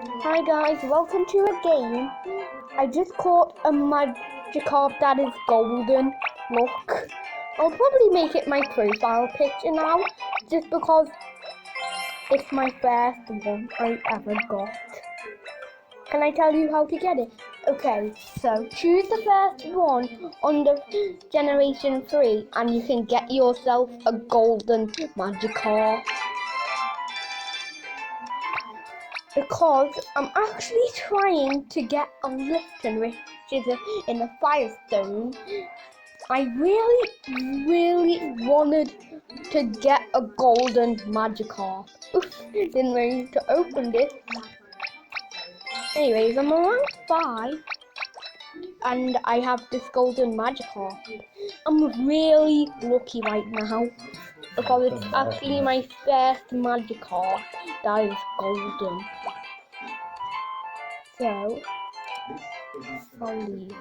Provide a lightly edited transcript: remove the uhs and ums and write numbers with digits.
Hi guys, welcome to a game. I just caught a magikarp that is golden. Look, I'll probably make it my profile picture now, just because it's my first one I ever got. Can I tell you how to get it? Okay, so choose the first one under Generation 3 and you can get yourself a golden magikarp. Because I'm actually trying to get a Lipton, which is in the Firestone. I really wanted to get a golden magikarp. Oof, didn't need to open this. Anyways, I'm around 5 and I have this golden magikarp. I'm really lucky right now because it's actually my first magikarp that is golden. So, I'll leave.